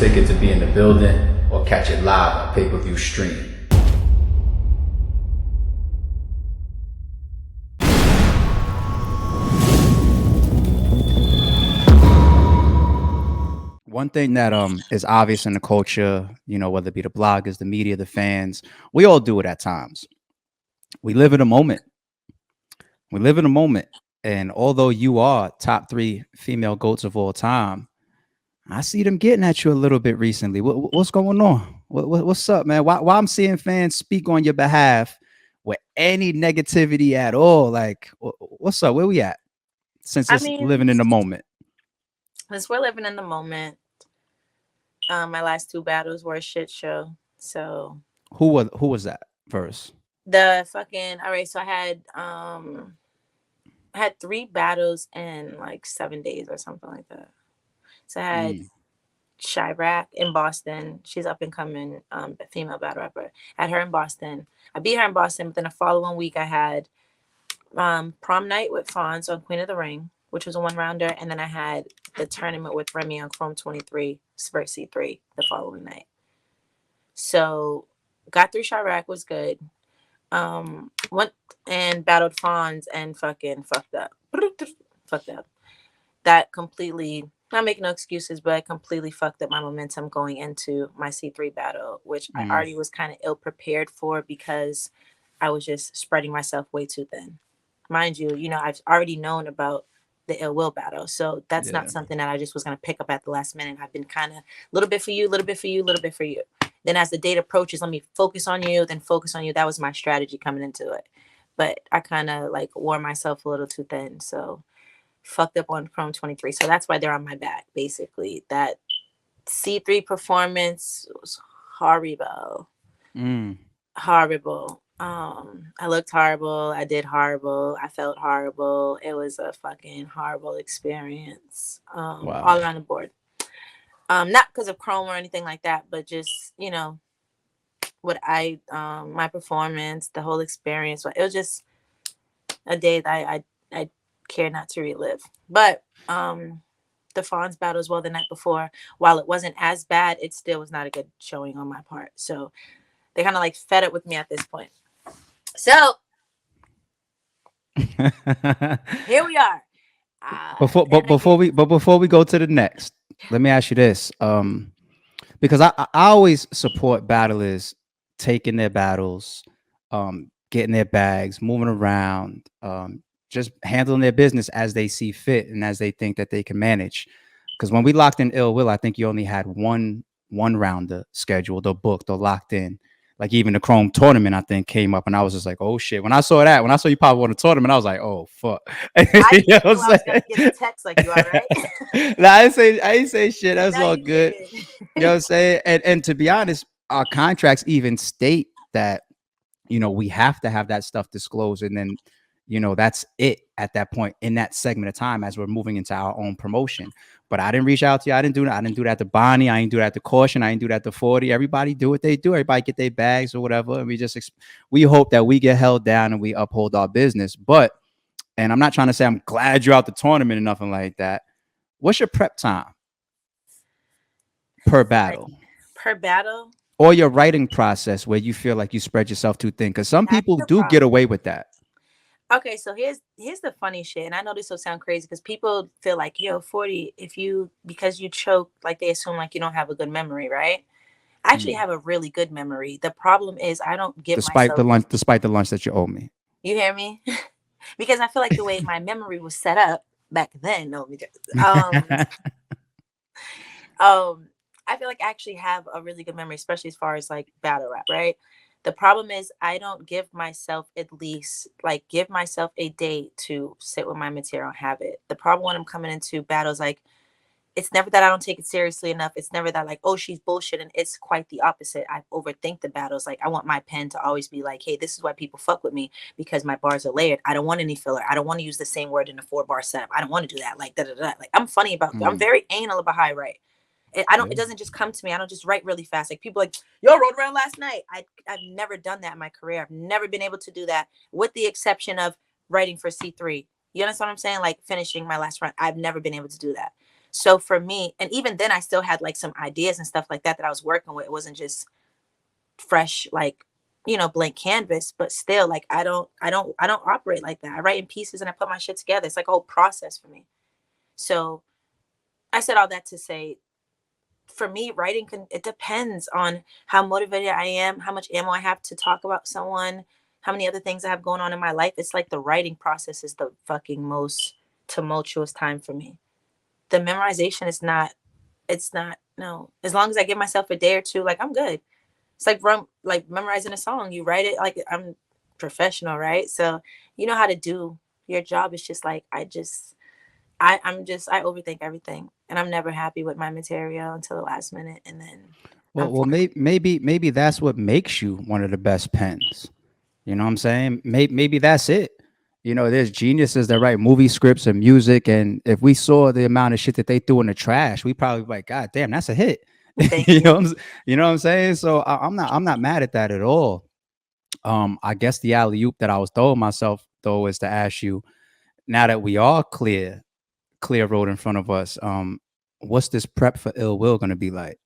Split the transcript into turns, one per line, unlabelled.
ticket to be in the building or catch it live on pay-per-view stream.
One thing that is obvious in the culture, you know, whether it be the bloggers, the media, the fans, we all do it at times. We live in a moment. We live in a moment. And although you are top 3 female GOATs of all time, I see them getting at you a little bit recently. What's going on? What's up, man? Why I'm seeing fans speak on your behalf with any negativity at all? Like, what's up? Where we at? Since
I
it's
mean,
living in the moment.
since we're living in the moment, my last 2 battles were a shit show. So
Who was that verse?
the fucking all right. So I had 3 battles in like 7 days or something like that. So I had Chirac in Boston. She's up and coming female battle rapper. I had her in Boston. I beat her in Boston, but then the following week I had prom night with Fonz on Queen of the Ring, which was a 1-rounder, and then I had the tournament with Remy on Chrome 23 versus C3 the following night. So got through Chirac, was good. Went and battled Fonz and fucking fucked up. Fucked up. That completely, not making no excuses, but I completely fucked up my momentum going into my C3 battle, which I already was kind of ill prepared for because I was just spreading myself way too thin. Mind you, you know, I've already known about the ill will battle. So that's not something that I just was going to pick up at the last minute. I've been kind of a little bit for you, little bit for you, little bit for you. Then as the date approaches, let me focus on you, then focus on you. That was my strategy coming into it. But I kind of like wore myself a little too thin. So fucked up on Chrome 23. So that's why they're on my back, basically. That C3 performance was horrible. Horrible. I looked horrible. I did horrible. I felt horrible. It was a fucking horrible experience. All around the board. Not because of Chrome or anything like that, but just, you know, what my performance, the whole experience. It was just a day that I care not to relive. But the Fonz battle as well the night before, while it wasn't as bad, it still was not a good showing on my part. So they kind of like fed up with me at this point. So here we are.
Before we go to the next, let me ask you this. Because I always support battlers taking their battles, getting their bags, moving around, just handling their business as they see fit and as they think that they can manage. Because when we locked in Ill Will, I think you only had one rounder scheduled or booked or locked in. Like even the Chrome tournament, I think came up, and I was just like, "Oh shit!" When I saw you pop on the tournament, I was like, "Oh fuck!"
I knew I was gonna get a text like you, all right?
Nah, I ain't say shit. That's all good. You know what I'm saying? And to be honest, our contracts even state that, you know, we have to have that stuff disclosed, and then, you know, that's it at that point in that segment of time as we're moving into our own promotion. But I didn't reach out to you. I didn't do that. I didn't do that to Bonnie. I didn't do that to Caution. I didn't do that to 40. Everybody do what they do. Everybody get their bags or whatever. And we hope that we get held down and we uphold our business. But, and I'm not trying to say I'm glad you're out the tournament or nothing like that. What's your prep time per battle?
Per battle?
Or your writing process where you feel like you spread yourself too thin? Because some people do get away with that.
Okay, so here's the funny shit, and I know this will sound crazy because people feel like, yo, 40, because you choke, like they assume like you don't have a good memory, right? I actually have a really good memory. The problem is I don't give
despite the lunch that you owe me.
You hear me? Because I feel like the way my memory was set up back then, no, I feel like I actually have a really good memory, especially as far as like battle rap, right? The problem is I don't give myself a day to sit with my material and have it. The problem when I'm coming into battles, like, it's never that I don't take it seriously enough. It's never that like, oh, she's bullshitting. It's quite the opposite. I overthink the battles. Like, I want my pen to always be like, hey, this is why people fuck with me, because my bars are layered. I don't want any filler. I don't want to use the same word in a 4-bar setup. I don't want to do that. Like, Like, I'm funny about I'm very anal about how I write. It doesn't just come to me. I don't just write really fast. Like, people like, yo, rode around last night. I've never done that in my career. I've never been able to do that, with the exception of writing for C3. You understand what I'm saying? Like, finishing my last run. I've never been able to do that. So for me, and even then I still had like some ideas and stuff like that that I was working with. It wasn't just fresh, like, you know, blank canvas, but still, like, I don't operate like that. I write in pieces and I put my shit together. It's like a whole process for me. So I said all that to say, for me, writing it depends on how motivated I am, how much ammo I have to talk about someone, how many other things I have going on in my life. It's like the writing process is the fucking most tumultuous time for me. The memorization is not, it's not, no. As long as I give myself a day or two, like, I'm good. It's like memorizing a song. You write it like, I'm professional, right? So you know how to do your job. It's just like, I overthink everything, and I'm never happy with my material until the last minute, and then
Well, maybe that's what makes you one of the best pens. You know what I'm saying? Maybe that's it. You know, there's geniuses that write movie scripts and music, and if we saw the amount of shit that they threw in the trash, we probably be like, God damn, that's a hit.
thank
you know,
you.
you know what I'm saying? So I'm not mad at that at all. I guess the alley oop that I was throwing myself though is to ask you, now that we are clear road in front of us, what's this prep for Ill Will gonna be like?